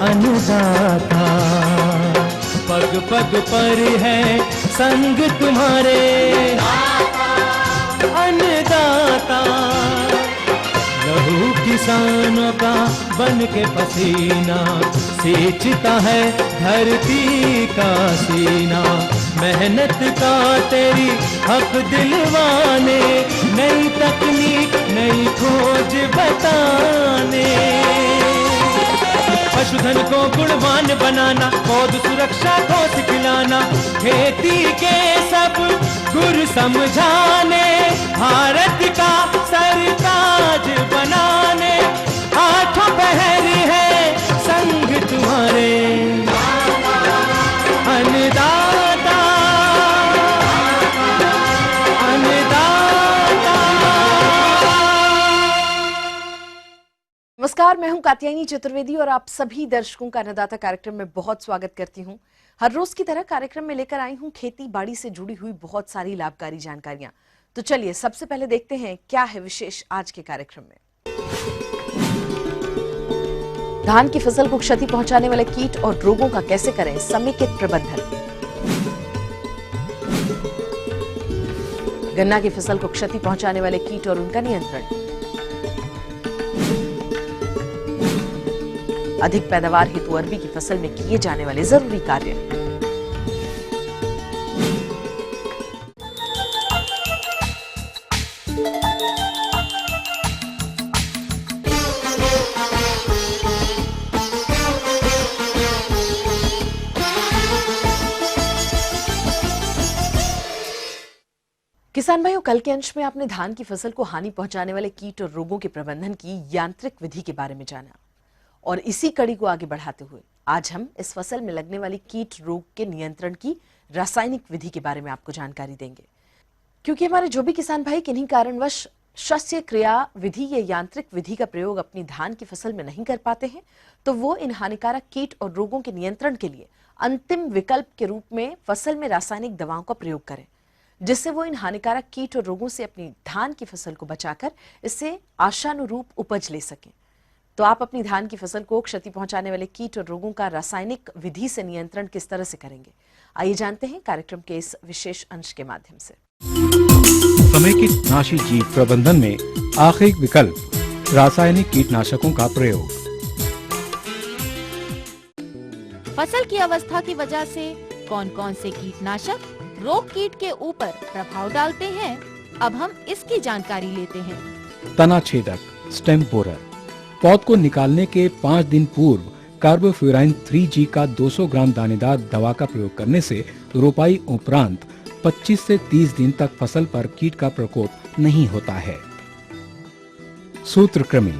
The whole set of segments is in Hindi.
अन्नदाता। पग पग पर है संग तुम्हारे अन्नदाता। लहू किसानों का बन के पसीना सींचता है धरती का सीना। मेहनत का तेरी हक दिलवाने, नई तकनीक नई खोज बताने। पशुधन को गुणवान बनाना, पौध सुरक्षा को सिखलाना, खेती के सब गुर समझाने, भारत का सरताज बनाने। आठों पहर है संग तुम्हारे अन्नदाता अन्नदाता। नमस्कार, मैं हूं कात्यायनी चतुर्वेदी और आप सभी दर्शकों का अन्नदाता कार्यक्रम में बहुत स्वागत करती हूं। हर रोज की तरह कार्यक्रम में लेकर आई हूं खेती बाड़ी से जुड़ी हुई बहुत सारी लाभकारी जानकारियां। तो चलिए सबसे पहले देखते हैं क्या है विशेष आज के कार्यक्रम में। धान की फसल को क्षति पहुंचाने वाले कीट और रोगों का कैसे करें समेकित प्रबंधन। गन्ना की फसल को क्षति पहुंचाने वाले कीट और उनका नियंत्रण। अधिक पैदावार हेतु अरबी की फसल में किए जाने वाले जरूरी कार्य। किसान भाइयों, कल के अंश में आपने धान की फसल को हानि पहुंचाने वाले कीट और रोगों के प्रबंधन की यांत्रिक विधि के बारे में जाना और इसी कड़ी को आगे बढ़ाते हुए आज हम इस फसल में लगने वाली कीट रोग के नियंत्रण की रासायनिक विधि के बारे में आपको जानकारी देंगे। क्योंकि हमारे जो भी किसान भाई किन्हीं कारणवश शस्य क्रिया विधि या यांत्रिक विधि का प्रयोग अपनी धान की फसल में नहीं कर पाते हैं, तो वो इन हानिकारक कीट और रोगों के नियंत्रण के लिए अंतिम विकल्प के रूप में फसल में रासायनिक दवाओं का प्रयोग करें, जिससे वो इन हानिकारक कीट और रोगों से अपनी धान की फसल को बचाकर इससे आशानुरूप उपज ले सकें। तो आप अपनी धान की फसल को क्षति पहुंचाने वाले कीट और रोगों का रासायनिक विधि से नियंत्रण किस तरह से करेंगे, आइए जानते हैं कार्यक्रम के इस विशेष अंश के माध्यम से। समेकित नाशी जीव प्रबंधन में आखिरी विकल्प रासायनिक कीटनाशकों का प्रयोग। फसल की अवस्था की वजह से कौन कौन से कीटनाशक रोग कीट के ऊपर प्रभाव डालते हैं, अब हम इसकी जानकारी लेते हैं। तना छेदक स्टेम बोरर। पौध को निकालने के 5 दिन पूर्व कार्बोफ्यूराइन 3G का 200 ग्राम दानेदार दवा का प्रयोग करने से रोपाई उपरांत 25 से 30 दिन तक फसल पर कीट का प्रकोप नहीं होता है। सूत्रकृमि।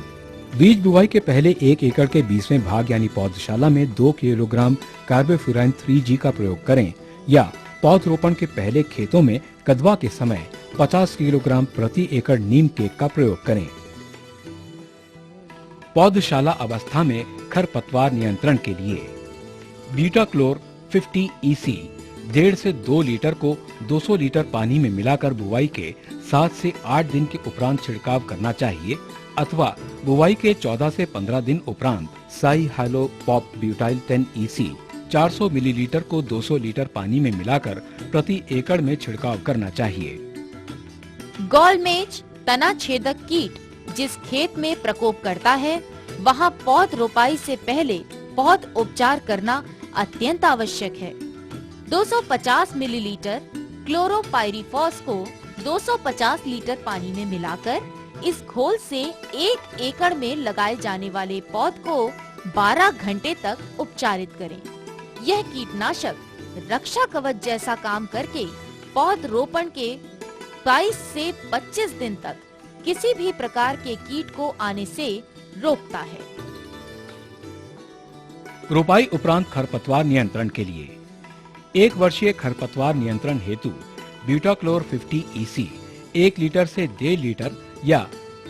बीज बुवाई के पहले 1 एकड़ के 20वें भाग यानी पौधशाला में 2 किलोग्राम कार्बोफ्यूराइन 3G का प्रयोग करें या पौधरोपण के पहले खेतों में कदवा के समय 50 किलोग्राम प्रति एकड़ नीम केक का प्रयोग करें। पौधशाला अवस्था में खरपतवार नियंत्रण के लिए बीटाक्लोर 50 EC 1.5 से 2 लीटर को 200 लीटर पानी में मिलाकर बुवाई के 7 से 8 दिन के उपरांत छिड़काव करना चाहिए, अथवा बुवाई के 14 से 15 दिन उपरांत Sai high-low pop butyl 10 EC 400 millilitre को 200 लीटर पानी में मिलाकर प्रति एकड़ में छिड़काव करना चाहिए। गॉलमेज तना छेदक कीट जिस खेत में प्रकोप करता है, वहां पौध रोपाई से पहले पौध उपचार करना अत्यंत आवश्यक है। 250 मिलीलीटर क्लोरोपाइरीफॉस को 250 लीटर पानी में मिलाकर इस घोल से 1 एकड़ में लगाए जाने वाले पौध को 12 घंटे तक उपचारित करें। यह कीटनाशक रक्षा कवच जैसा काम करके पौध रोपण के 22 से 25 दिन तक किसी भी प्रकार के कीट को आने से रोकता है। रोपाई उपरांत खरपतवार नियंत्रण के लिए 1 वर्षीय खरपतवार नियंत्रण हेतु ब्यूटाक्लोर 50 EC 1 लीटर से 1.5 लीटर या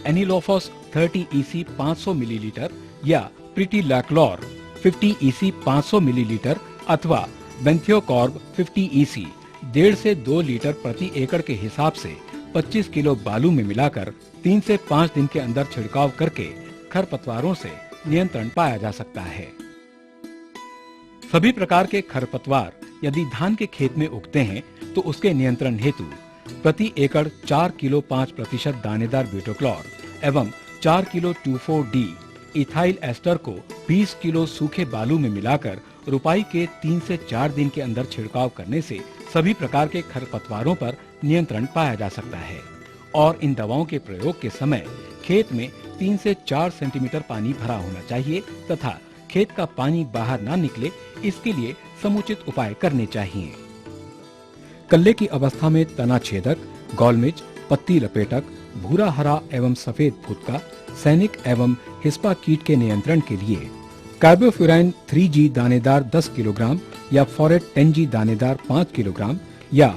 एनिलोफॉस 30 EC 500 मिलीलीटर या प्रिटिलैक्लोर 50 EC 500 मिलीलीटर अथवा बेंथियोकॉर्ब 50 EC 1.5 से 2 लीटर प्रति एकड़ के हिसाब से 25 किलो बालू में मिलाकर 3 से 5 दिन के अंदर छिड़काव करके खरपतवारों से नियंत्रण पाया जा सकता है। सभी प्रकार के खरपतवार यदि धान के खेत में उगते हैं तो उसके नियंत्रण हेतु प्रति एकड़ 4 किलो 5% दानेदार ब्यूटोक्लोर एवं 4 किलो 2,4-D इथाइल एस्टर को 20 किलो सूखे बालू में मिलाकर रुपाई के 3 से 4 दिन के अंदर छिड़काव करने से सभी प्रकार के खरपतवारों पर नियंत्रण पाया जा सकता है। और इन दवाओं के प्रयोग के समय खेत में 3 से 4 सेंटीमीटर पानी भरा होना चाहिए तथा खेत का पानी बाहर ना निकले, इसके लिए समुचित उपाय करने चाहिए। कल्ले की अवस्था में तना छेदक, गोलमिच, पत्ती लपेटक, भूरा हरा एवं सफेद फुदका, सैनिक एवं हिस्पा कीट के नियंत्रण के लिए कार्बोफ्यूरान 3G दानेदार 10 किलोग्राम या फॉरेट 10G दानेदार 5 किलोग्राम या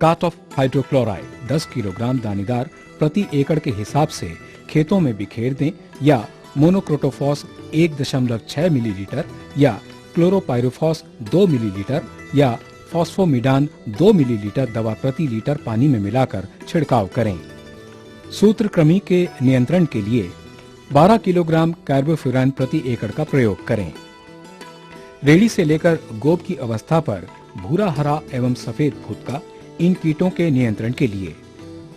काट ऑफ हाइड्रोक्लोराइड 10 किलोग्राम दानेदार प्रति एकड़ के हिसाब से खेतों में बिखेर दें या मोनोक्रोटोफॉस 1.6 मिलीलीटर या क्लोरोपाइरोफॉस 2 मिलीलीटर या फॉस्फोमिडान 2 मिलीलीटर दवा प्रति लीटर पानी में मिलाकर छिड़काव करें। सूत्रकृमि के नियंत्रण के लिए 12 किलोग्राम कार्बोफ्यूरान प्रति एकड़ का प्रयोग करें। रेडी से लेकर गोब की अवस्था पर भूरा हरा एवं सफेद फुदका इन कीटों के नियंत्रण के लिए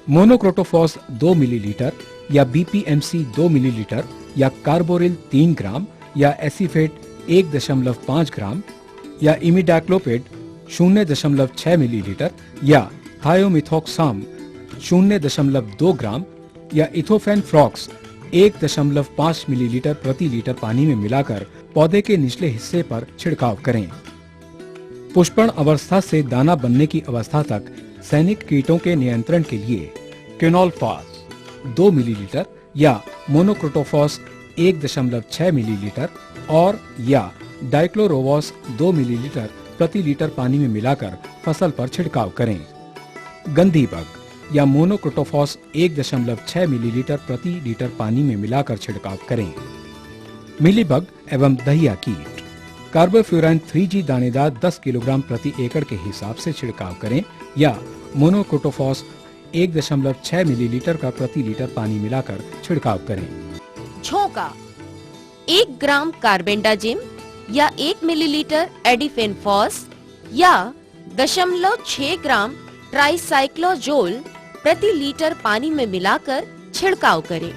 मोनोक्रोटोफॉस 2 मिलीलीटर या बीपीएमसी 2 मिलीलीटर या कार्बोरिल 3 ग्राम या एसीफेट 1.5 ग्राम या इमिडाक्लोपिड 0.6 मिलीलीटर या थायोमिथोक्साम 0.2 ग्राम या इथोफेन फ्लॉक्स 1.5 मिलीलीटर प्रति लीटर पानी में मिलाकर पौधे के निचले हिस्से पर छिड़काव करें। पुष्पण अवस्था से दाना बनने की अवस्था तक सैनिक कीटों के नियंत्रण के लिए क्विनोलफास 2 मिलीलीटर या मोनोक्रोटोफॉस 1.6 मिलीलीटर और या डाइक्लोरोवॉस 2 मिलीलीटर प्रति लीटर पानी में मिलाकर फसल पर छिड़काव करें। गंधी बग या मोनोक्रोटोफॉस 1.6 मिलीलीटर प्रति लीटर पानी में मिलाकर छिड़काव करें। मिलीबग एवं दहिया कीट कार्बोफ्यूरान 3G दानेदार 10 किलोग्राम प्रति एकड़ के हिसाब से छिड़काव करें या मोनोक्रोटोफॉस 1.6 मिलीलीटर का प्रति लीटर पानी मिलाकर छिड़काव करें। झोंका 1 ग्राम कार्बेंडाजिम या 1 मिलीलीटर एडिफेनफॉस या 0.6 ग्राम ट्राइसाइक्लोजोल प्रति लीटर पानी में मिलाकर छिड़काव करें।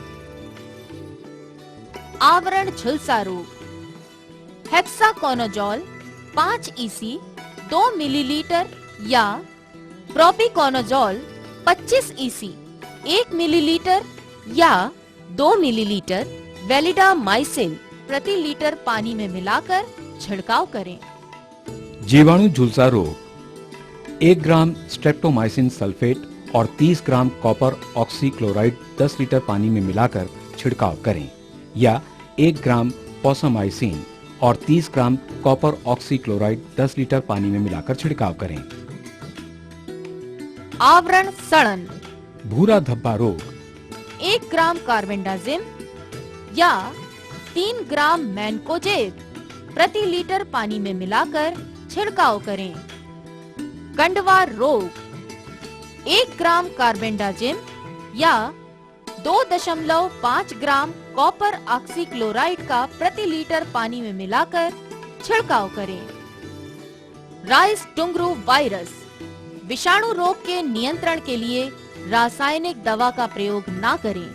आवरण झुलसा रोग हेक्साकोनाजोल 5 EC 2 मिलीलीटर या प्रोपिकोनाजोल 25 EC 1 मिलीलीटर या 2 मिलीलीटर वेलिडामाइसिन प्रति लीटर पानी में मिलाकर छिड़काव करें। जीवाणु झुलसा रोग 1 ग्राम स्ट्रेप्टोमाइसिन सल्फेट और 30 ग्राम कॉपर ऑक्सीक्लोराइड 10 लीटर पानी में मिलाकर छिड़काव करें या 1 ग्राम पोसामाइसिन और 30 ग्राम कॉपर ऑक्सीक्लोराइड 10 लीटर पानी में मिलाकर छिड़काव करें। आवरण सड़न भूरा धब्बा रोग 1 ग्राम कार्बेंडाजिम या 3 ग्राम मैनकोजेब प्रति लीटर पानी में मिलाकर छिड़काव करें। कंडवार रोग 1 ग्राम कार्बेंडाजिम या 2.5 ग्राम कॉपर ऑक्सीक्लोराइड का प्रति लीटर पानी में मिलाकर छिड़काव करें। राइस टुंगरू वायरस विषाणु रोग के नियंत्रण के लिए रासायनिक दवा का प्रयोग ना करें।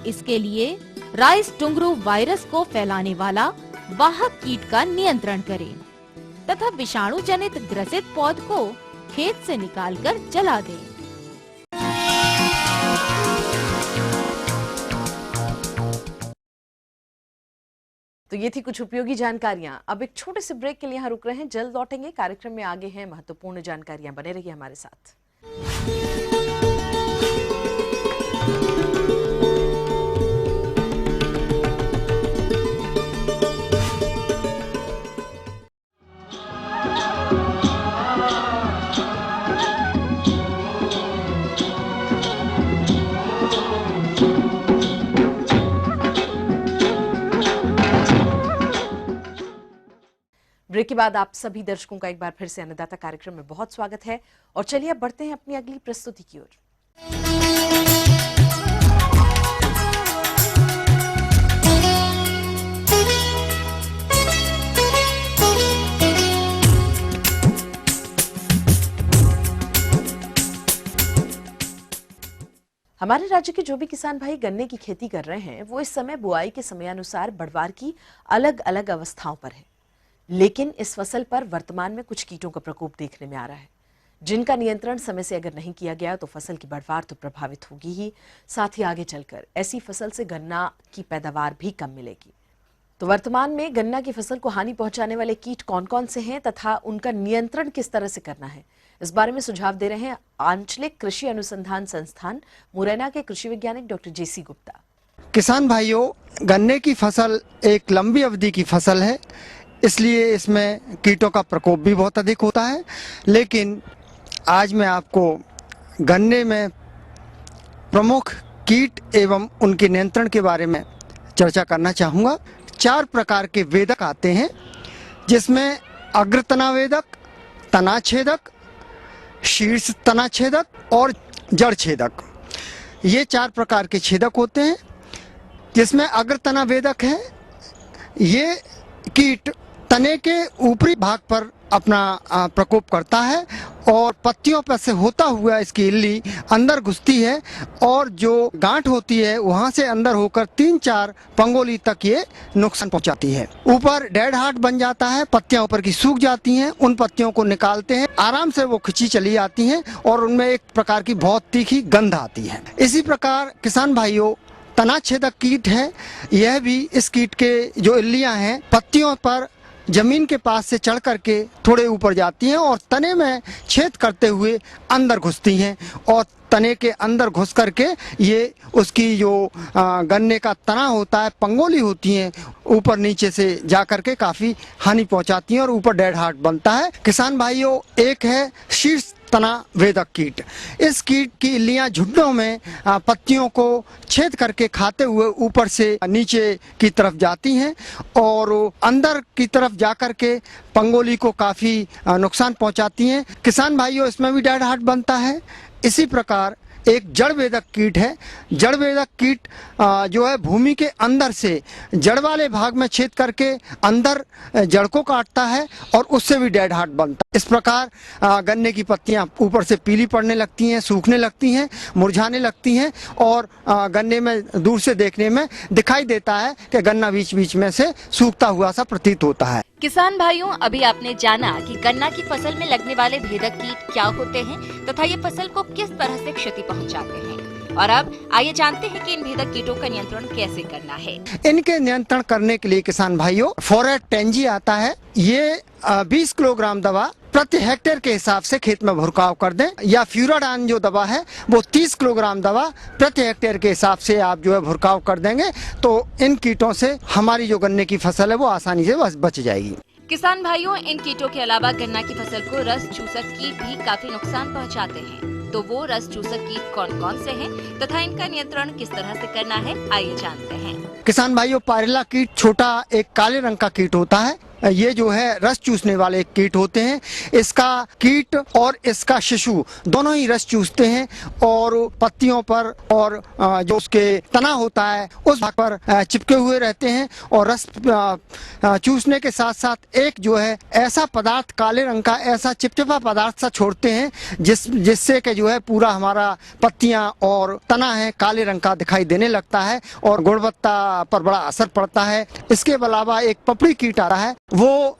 इसके लिए राइस टुंगरू वायरस को फैलाने वाला वाहक कीट का नियंत्रण करें तथा विषाणु जनित ग्रसित पौध को खेत से निकालकर जला दें। तो ये थी कुछ उपयोगी जानकारियां। अब एक छोटे से ब्रेक के लिए यहाँ रुक रहे हैं, जल्द लौटेंगे। कार्यक्रम में आगे हैं महत्वपूर्ण जानकारियां, बने रहिए हमारे साथ। ब्रेक के बाद आप सभी दर्शकों का एक बार फिर से अन्नदाता कार्यक्रम में बहुत स्वागत है और चलिए अब बढ़ते हैं अपनी अगली प्रस्तुति की ओर। हमारे राज्य के जो भी किसान भाई गन्ने की खेती कर रहे हैं वो इस समय बुआई के समयानुसार बढ़वार की अलग अलग अवस्थाओं पर है, लेकिन इस फसल पर वर्तमान में कुछ कीटों का प्रकोप देखने में आ रहा है, जिनका नियंत्रण समय से अगर नहीं किया गया तो फसल की बढ़वार तो प्रभावित होगी ही, साथ ही आगे चलकर ऐसी फसल से गन्ना की पैदावार भी कम मिलेगी। तो वर्तमान में गन्ना की फसल को हानि पहुंचाने वाले कीट कौन कौन से हैं तथा उनका नियंत्रण किस तरह से करना है, इस बारे में सुझाव दे रहे हैं आंचलिक कृषि अनुसंधान संस्थान मुरैना के कृषि वैज्ञानिक डॉक्टर जेसी गुप्ता। किसान भाइयों, गन्ने की फसल एक लंबी अवधि की फसल है, इसलिए इसमें कीटों का प्रकोप भी बहुत अधिक होता है। लेकिन आज मैं आपको गन्ने में प्रमुख कीट एवं उनके नियंत्रण के बारे में चर्चा करना चाहूँगा। 4 प्रकार के वेदक आते हैं, जिसमें अग्रतना वेदक, तना छेदक, शीर्ष तना छेदक और जड़ छेदक, ये 4 प्रकार के छेदक होते हैं। जिसमें अग्रतना वेदक है, ये कीट तने के ऊपरी भाग पर अपना प्रकोप करता है और पत्तियों पर से होता हुआ इसकी इल्ली अंदर घुसती है और जो गांठ होती है वहां से अंदर होकर 3-4 पंगोली तक ये नुकसान पहुंचाती है। ऊपर डेड हार्ट बन जाता है, पत्तियां ऊपर की सूख जाती हैं, उन पत्तियों को निकालते हैं, आराम से वो खिंची चली आती हैं और उनमें एक प्रकार की बहुत तीखी गंध आती है। इसी प्रकार किसान भाइयों, तना छेदक कीट है, यह भी इस कीट के जो इल्लियां हैं पत्तियों पर जमीन के पास से चढ़ करके थोड़े ऊपर जाती हैं और तने में छेद करते हुए अंदर घुसती हैं और तने के अंदर घुस करके ये उसकी जो गन्ने का तना होता है, पंगोली होती हैं, ऊपर नीचे से जा करके काफ़ी हानि पहुंचाती हैं और ऊपर डेड हार्ट बनता है। किसान भाइयों, एक है शीर्ष तना वेदक कीट। इस कीट की इल्लियां झुंडों में पत्तियों को छेद करके खाते हुए ऊपर से नीचे की तरफ जाती हैं और अंदर की तरफ जाकर के पंगोली को काफ़ी नुकसान पहुंचाती हैं। किसान भाइयों, इसमें भी डेड हार्ट बनता है। इसी प्रकार एक जड़ वेदक कीट है। जड़ वेदक कीट जो है भूमि के अंदर से जड़ वाले भाग में छेद करके अंदर जड़ को काटता है और उससे भी डेड हार्ट बनता है। इस प्रकार गन्ने की पत्तियां ऊपर से पीली पड़ने लगती हैं, सूखने लगती हैं, मुरझाने लगती हैं और गन्ने में दूर से देखने में दिखाई देता है कि गन्ना बीच बीच में से सूखता हुआ सा प्रतीत होता है। किसान भाइयों, अभी आपने जाना कि गन्ना की फसल में लगने वाले भेदक कीट क्या होते हैं तथा ये फसल को किस तरह से क्षति पहुंचाते हैं। और अब आइए जानते हैं कि इन भेदक कीटों का नियंत्रण कैसे करना है। इनके नियंत्रण करने के लिए किसान भाइयों, फोरेट टेंजी आता है, ये 20 किलोग्राम दवा प्रति हेक्टेयर के हिसाब से खेत में भुरकाव कर दें, या फ्यूराडान जो दवा है वो 30 किलोग्राम दवा प्रति हेक्टेयर के हिसाब से आप जो है भुरकाव कर देंगे तो इन कीटों से हमारी जो गन्ने की फसल है वो आसानी से बच जाएगी। किसान भाइयों, इन कीटों के अलावा गन्ना की फसल को रस चूसक कीट भी काफी नुकसान पहुंचाते हैं। तो वो रस चूसक कीट कौन कौन से हैं तथा इनका नियंत्रण किस तरह से करना है, आइए जानते हैं। किसान भाइयों, पायरेला कीट छोटा एक काले रंग का कीट होता है। ये जो है रस चूसने वाले कीट होते हैं। इसका कीट और इसका शिशु दोनों ही रस चूसते हैं और पत्तियों पर और जो उसके तना होता है उस भाग पर चिपके हुए रहते हैं और रस चूसने के साथ साथ एक जो है ऐसा पदार्थ काले रंग का ऐसा चिपचिपा पदार्थ सा छोड़ते हैं जिससे कि जो है पूरा हमारा पत्तियां और तना है काले रंग का दिखाई देने लगता है और गुणवत्ता पर बड़ा असर पड़ता है। इसके अलावा एक पपड़ी कीट आ रहा है, वो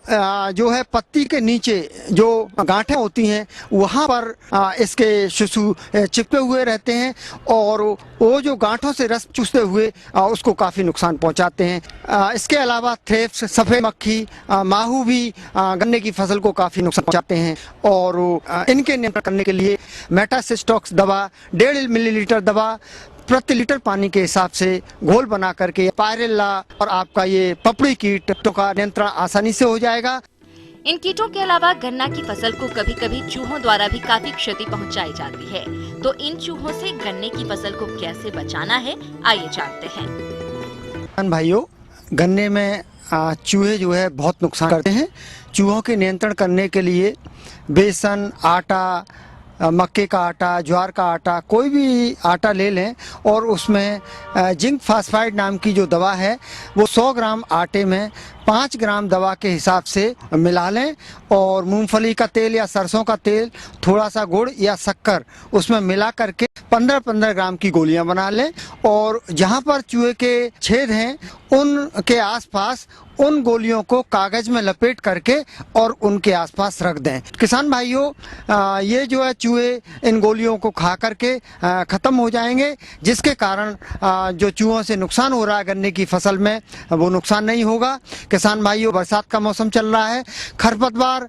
जो है पत्ती के नीचे जो गांठें होती हैं वहाँ पर इसके शिशु चिपके हुए रहते हैं और वो जो गांठों से रस चूसते हुए उसको काफ़ी नुकसान पहुंचाते हैं। इसके अलावा थ्रिप्स, सफ़ेद मक्खी, माहू भी गन्ने की फसल को काफ़ी नुकसान पहुंचाते हैं और इनके नियंत्रण करने के लिए मेटासिस्टॉक्स दवा 1.5 मिलीलीटर दवा प्रति लीटर पानी के हिसाब से घोल बना करके पायरेला और आपका ये पपड़ी कीट का नियंत्रण आसानी से हो जाएगा। इन कीटों के अलावा गन्ना की फसल को कभी कभी चूहों द्वारा भी काफी क्षति पहुंचाई जाती है। तो इन चूहों से गन्ने की फसल को कैसे बचाना है, आइए जानते हैं। भाइयों, गन्ने में चूहे जो है बहुत नुकसान करते हैं। चूहों के नियंत्रण करने के लिए बेसन, आटा, मक्के का आटा, ज्वार का आटा, कोई भी आटा ले लें और उसमें जिंक फास्फाइड नाम की जो दवा है वो 100 ग्राम आटे में 5 ग्राम दवा के हिसाब से मिला लें और मूंगफली का तेल या सरसों का तेल, थोड़ा सा गुड़ या शक्कर उसमें मिला करके 15-15 ग्राम की गोलियां बना लें और जहां पर चूहे के छेद हैं उनके आसपास उन गोलियों को कागज में लपेट करके और उनके आसपास रख दें। किसान भाइयों, ये जो है चूहे इन गोलियों को खा करके खत्म हो जाएंगे, जिसके कारण जो चूहों से नुकसान हो रहा है गन्ने की फसल में वो नुकसान नहीं होगा। किसान भाइयों, बरसात का मौसम चल रहा है, खरपतवार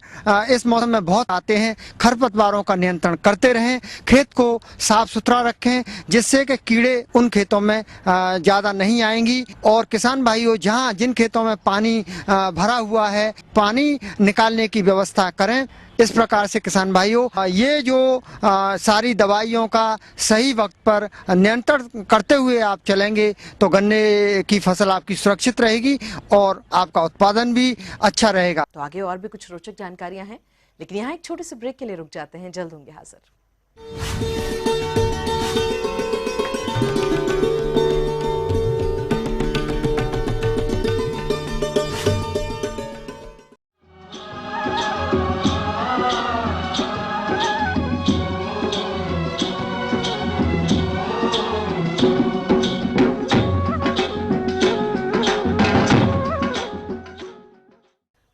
इस मौसम में बहुत आते हैं। खरपतवारों का नियंत्रण करते रहें, खेत को साफ सुथरा रखें जिससे कि कीड़े उन खेतों में ज्यादा नहीं आएंगी। और किसान भाइयों, जहां जिन खेतों में पानी भरा हुआ है, पानी निकालने की व्यवस्था करें। इस प्रकार से किसान भाइयों, ये जो सारी दवाइयों का सही वक्त पर नियंत्रण करते हुए आप चलेंगे तो गन्ने की फसल आपकी सुरक्षित रहेगी और आपका उत्पादन भी अच्छा रहेगा। तो आगे और भी कुछ रोचक जानकारियां हैं, लेकिन यहाँ एक छोटे से ब्रेक के लिए रुक जाते हैं। जल्द होंगे हाजिर।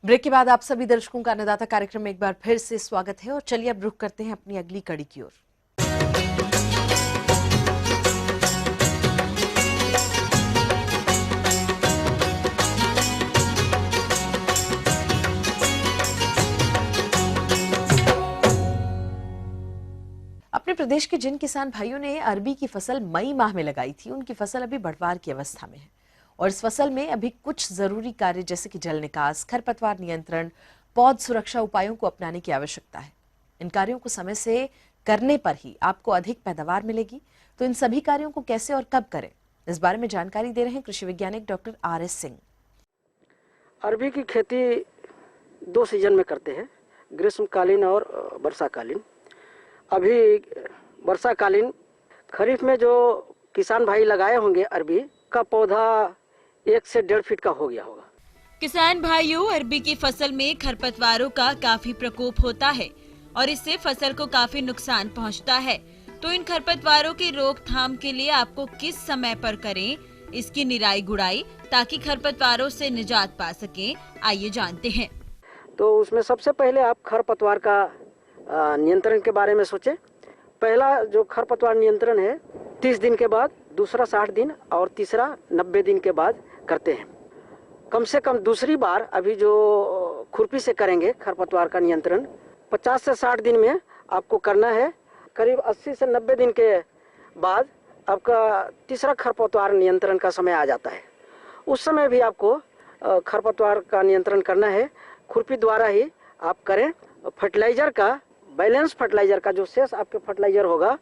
ब्रेक के बाद आप सभी दर्शकों का अन्नदाता कार्यक्रम में एक बार फिर से स्वागत है और चलिए अब रुख करते हैं अपनी अगली कड़ी की ओर। अपने प्रदेश के जिन किसान भाइयों ने अरबी की फसल मई माह में लगाई थी, उनकी फसल अभी बढ़वार की अवस्था में है और इस फसल में अभी कुछ जरूरी कार्य जैसे कि जल निकास, खरपतवार नियंत्रण, पौध सुरक्षा उपायों को अपनाने की आवश्यकता है। इन कार्यों को समय से करने पर ही आपको अधिक पैदावार मिलेगी। तो इन सभी कार्यों को कैसे और कब करें, इस बारे में जानकारी दे रहे हैं कृषि वैज्ञानिक डॉक्टर RS सिंह। अरबी की खेती 2 सीजन में करते हैं, ग्रीष्मकालीन और वर्षाकालीन। अभी वर्षाकालीन खरीफ में जो किसान भाई लगाए होंगे अरबी का पौधा 1 से 1.5 फीट का हो गया होगा। किसान भाइयों, अरबी की फसल में खरपतवारों का काफी प्रकोप होता है और इससे फसल को काफी नुकसान पहुंचता है। तो इन खरपतवारों की रोकथाम के लिए आपको किस समय पर करें इसकी निराई गुड़ाई, ताकि खरपतवारों से निजात पा सकें, आइए जानते हैं। तो उसमें सबसे पहले आप खरपतवार का नियंत्रण के बारे में सोचें। पहला जो खरपतवार नियंत्रण है 30 दिन के बाद, दूसरा 60 दिन और तीसरा 90 दिन के बाद करते हैं। कम से कम दूसरी बार अभी जो खुरपी से करेंगे खरपतवार का नियंत्रण 50 से 60 दिन में आपको करना है। करीब 80 से 90 दिन के बाद आपका तीसरा खरपतवार नियंत्रण का समय आ जाता है। उस समय भी आपको खरपतवार का नियंत्रण करना है, खुरपी द्वारा ही आप करें। फर्टिलाइजर का, बैलेंस फर्टिलाइजर का जो शेष आपके फर्टिलाइजर होगा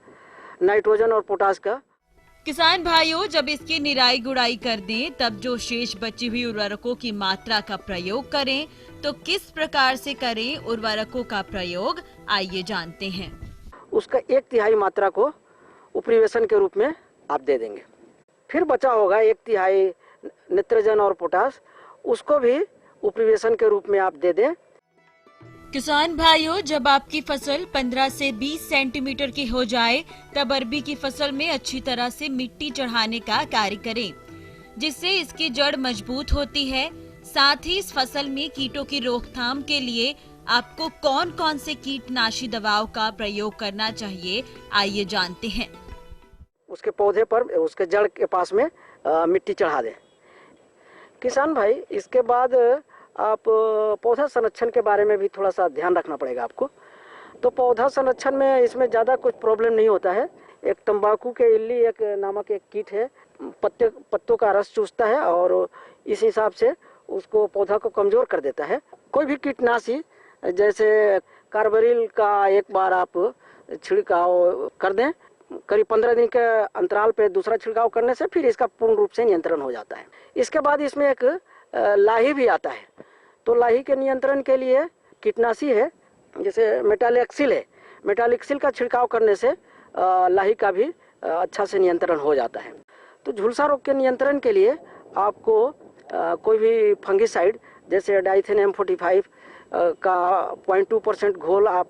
नाइट्रोजन और पोटास का, किसान भाइयों जब इसकी निराई गुड़ाई कर दें तब जो शेष बची हुई उर्वरकों की मात्रा का प्रयोग करें। तो किस प्रकार से करें उर्वरकों का प्रयोग, आइए जानते हैं। उसका 1/3 मात्रा को उपरिवेशन के रूप में आप दे देंगे। फिर बचा होगा 1/3 नाइट्रोजन और पोटास, उसको भी उपरिवेशन के रूप में आप दे दें। किसान भाइयों जब आपकी फसल 15 से 20 सेंटीमीटर की हो जाए तब अरबी की फसल में अच्छी तरह से मिट्टी चढ़ाने का कार्य करें, जिससे इसकी जड़ मजबूत होती है। साथ ही इस फसल में कीटों की रोकथाम के लिए आपको कौन कौन से कीटनाशी दवाओं का प्रयोग करना चाहिए, आइए जानते हैं। उसके पौधे पर, उसके जड़ के पास में मिट्टी चढ़ा दें। किसान भाई इसके बाद आप पौधा संरक्षण के बारे में भी थोड़ा सा ध्यान रखना पड़ेगा आपको। तो पौधा संरक्षण में इसमें ज़्यादा कुछ प्रॉब्लम नहीं होता है। एक तंबाकू के इल्ली एक नामक एक कीट है, पत्तों का रस चूसता है और इस हिसाब से उसको पौधा को कमज़ोर कर देता है। कोई भी कीटनाशी जैसे कार्बरिल का एक बार आप छिड़काव कर दें, करीब 15 दिन के अंतराल पे दूसरा छिड़काव करने से फिर इसका पूर्ण रूप से नियंत्रण हो जाता है। इसके बाद इसमें एक लाही भी आता है। तो लाही के नियंत्रण के लिए कीटनाशी है, जैसे मेटालिक्सिल है। मेटालिक्सिल का छिड़काव करने से लाही का भी अच्छा से नियंत्रण हो जाता है। तो झुलसा रोग के नियंत्रण के लिए आपको कोई भी फंगिसाइड जैसे डाइथेन M45 का 0.2% घोल आप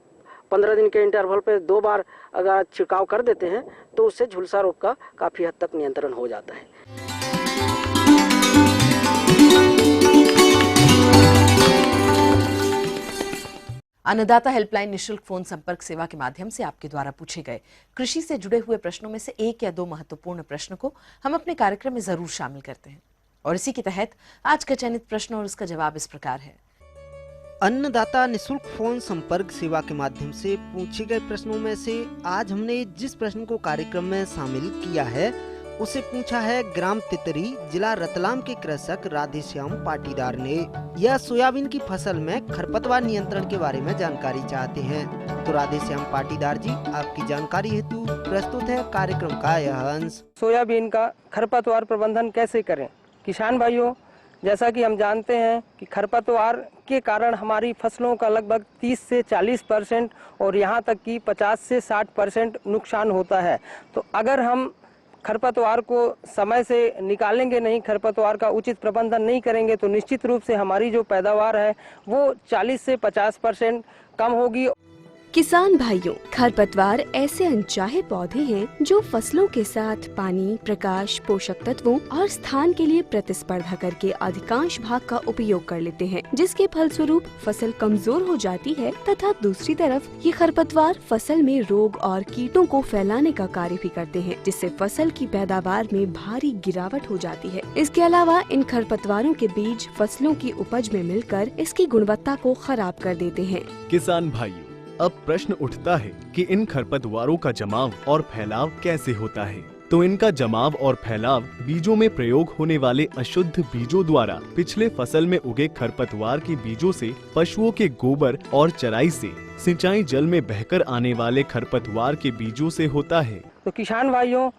15 दिन के इंटरवल पे 2 बार अगर छिड़काव कर देते हैं तो उससे झुलसा रोग का काफ़ी हद तक नियंत्रण हो जाता है। अन्नदाता हेल्पलाइन निशुल्क फोन संपर्क सेवा के माध्यम से आपके द्वारा पूछे गए कृषि से जुड़े हुए प्रश्नों में से 1 या 2 महत्वपूर्ण प्रश्न को हम अपने कार्यक्रम में जरूर शामिल करते हैं और इसी के तहत आज का चयनित प्रश्न और उसका जवाब इस प्रकार है। अन्नदाता निशुल्क फोन संपर्क सेवा के माध्यम से पूछे गए प्रश्नों में से आज हमने जिस प्रश्न को कार्यक्रम में शामिल किया है उसे पूछा है ग्राम तितरी, जिला रतलाम के कृषक राधेश्याम पाटीदार ने। यह सोयाबीन की फसल में खरपतवार नियंत्रण के बारे में जानकारी चाहते हैं। तो राधेश्याम पाटीदार जी, आपकी जानकारी हेतु प्रस्तुत है कार्यक्रम का यह अंश। सोयाबीन का खरपतवार प्रबंधन कैसे करें? किसान भाइयों, जैसा कि हम जानते हैं कि खरपतवार के कारण हमारी फसलों का लगभग 30 से 40% और यहाँ तक कि 50 से 60% नुकसान होता है। तो अगर हम खरपतवार को समय से निकालेंगे नहीं, खरपतवार का उचित प्रबंधन नहीं करेंगे तो निश्चित रूप से हमारी जो पैदावार है वो 40 से 50% कम होगी। किसान भाइयों, खरपतवार ऐसे अनचाहे पौधे हैं जो फसलों के साथ पानी, प्रकाश, पोषक तत्वों और स्थान के लिए प्रतिस्पर्धा करके अधिकांश भाग का उपयोग कर लेते हैं, जिसके फलस्वरूप फसल कमजोर हो जाती है तथा दूसरी तरफ ये खरपतवार फसल में रोग और कीटों को फैलाने का कार्य भी करते हैं, जिससे फसल की पैदावार में भारी गिरावट हो जाती है। इसके अलावा इन खरपतवारों के बीज फसलों की उपज में मिलकर इसकी गुणवत्ता को खराब कर देते हैं। किसान भाइयों, अब प्रश्न उठता है कि इन खरपतवारों का जमाव और फैलाव कैसे होता है। तो इनका जमाव और फैलाव बीजों में प्रयोग होने वाले अशुद्ध बीजों द्वारा पिछले फसल में उगे खरपतवार के बीजों से, पशुओं के गोबर और चराई से, सिंचाई जल में बहकर आने वाले खरपतवार के बीजों से होता है। तो किसान भाइयों,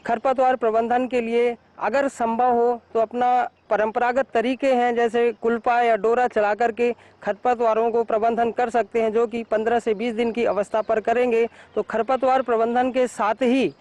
खरपतवार प्रबंधन के लिए अगर संभव हो तो अपना परंपरागत तरीके हैं जैसे कुल्पा या डोरा चला करके खरपतवारों को प्रबंधन कर सकते हैं, जो कि 15 से 20 दिन की अवस्था पर करेंगे तो खरपतवार प्रबंधन के साथ ही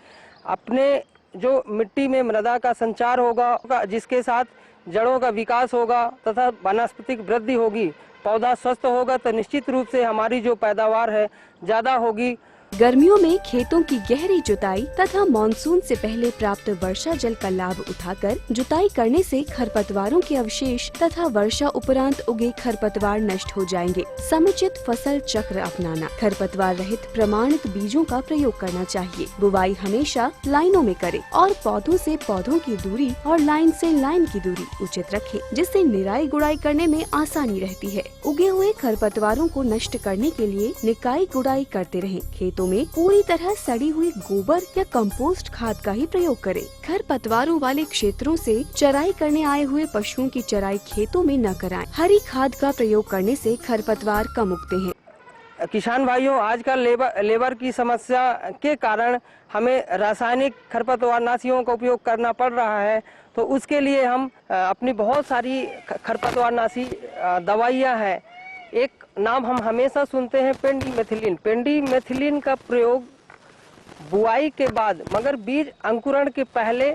अपने जो मिट्टी में मृदा का संचार होगा, जिसके साथ जड़ों का विकास होगा तथा वनस्पतिक वृद्धि होगी, पौधा स्वस्थ होगा तो निश्चित रूप से हमारी जो पैदावार है ज़्यादा होगी। गर्मियों में खेतों की गहरी जुताई तथा मानसून से पहले प्राप्त वर्षा जल का लाभ उठाकर जुताई करने से खरपतवारों के अवशेष तथा वर्षा उपरांत उगे खरपतवार नष्ट हो जाएंगे। समुचित फसल चक्र अपनाना, खरपतवार रहित प्रमाणित बीजों का प्रयोग करना चाहिए। बुवाई हमेशा लाइनों में करें और पौधों से पौधों की दूरी और लाइन से लाइन की दूरी उचित रखें, जिससे निराई गुड़ाई करने में आसानी रहती है। उगे हुए खरपतवारों को नष्ट करने के लिए निकाई गुड़ाई करते रहें। खेतों में पूरी तरह सड़ी हुई गोबर या कंपोस्ट खाद का ही प्रयोग करें। खरपतवारों वाले क्षेत्रों से चराई करने आए हुए पशुओं की चराई खेतों में न कराएं। हरी खाद का प्रयोग करने से खरपतवार कम उगते हैं। किसान भाइयों, आजकल लेबर की समस्या के कारण हमें रासायनिक खरपतवारनाशियों का उपयोग करना पड़ रहा है, तो उसके लिए हम अपनी बहुत सारी खरपतवारनाशी दवाइयाँ हैं। एक नाम हम हमेशा सुनते हैं पेंडीमेथिलीन। पेंडीमेथिलीन का प्रयोग बुआई के बाद मगर बीज अंकुरण के पहले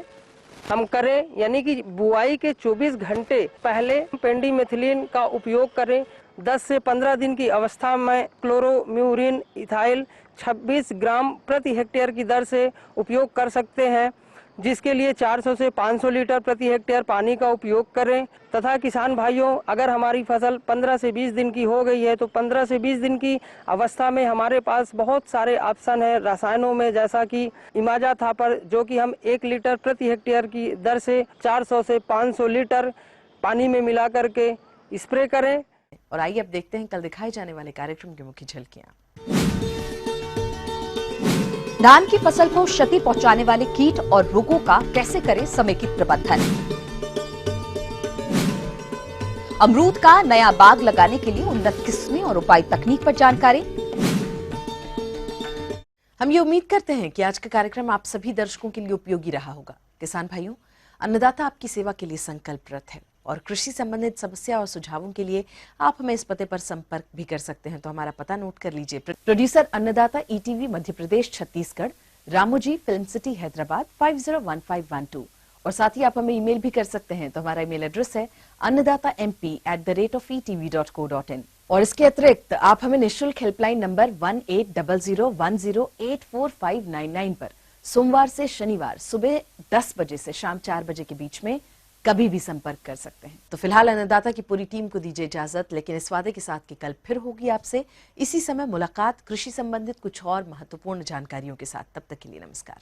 हम करें, यानी कि बुआई के 24 घंटे पहले पेंडीमेथिलीन का उपयोग करें। 10 से 15 दिन की अवस्था में क्लोरोम्यूरिन इथाइल 26 ग्राम प्रति हेक्टेयर की दर से उपयोग कर सकते हैं, जिसके लिए 400 से 500 लीटर प्रति हेक्टेयर पानी का उपयोग करें। तथा किसान भाइयों, अगर हमारी फसल 15 से 20 दिन की हो गई है तो 15 से 20 दिन की अवस्था में हमारे पास बहुत सारे ऑप्शन है रसायनों में, जैसा कि इमाजा थापर, जो कि हम 1 लीटर प्रति हेक्टेयर की दर से 400 से 500 लीटर पानी में मिला करके स्प्रे करें। और आइए अब देखते हैं कल दिखाए जाने वाले कार्यक्रम की मुख्य झलकियां। धान की फसल को क्षति पहुंचाने वाले कीट और रोगों का कैसे करें समेकित प्रबंधन। अमरूद का नया बाग लगाने के लिए उन्नत किस्में और उपाय तकनीक पर जानकारी। हम ये उम्मीद करते हैं कि आज का कार्यक्रम आप सभी दर्शकों के लिए उपयोगी रहा होगा। किसान भाइयों, अन्नदाता आपकी सेवा के लिए संकल्परत है और कृषि संबंधित समस्या और सुझावों के लिए आप हमें इस पते पर संपर्क भी कर सकते हैं। तो हमारा पता नोट कर लीजिए। प्रोड्यूसर अन्नदाता, ETV Madhya Pradesh Chhattisgarh, Ramoji, film city Hyderabad 501512 और साथ ही आप हमें ईमेल भी कर सकते हैं। तो हमारा ईमेल एड्रेस है annadatamp@etv.co.in। और इसके अतिरिक्त आप हमें निःशुल्क हेल्पलाइन नंबर 180010845999 पर सोमवार से शनिवार सुबह 10 बजे से शाम 4 बजे के बीच में कभी भी संपर्क कर सकते हैं। तो फिलहाल अन्नदाता की पूरी टीम को दीजिए इजाजत, लेकिन इस वादे के साथ कि कल फिर होगी आपसे इसी समय मुलाकात कृषि संबंधित कुछ और महत्वपूर्ण जानकारियों के साथ। तब तक के लिए नमस्कार।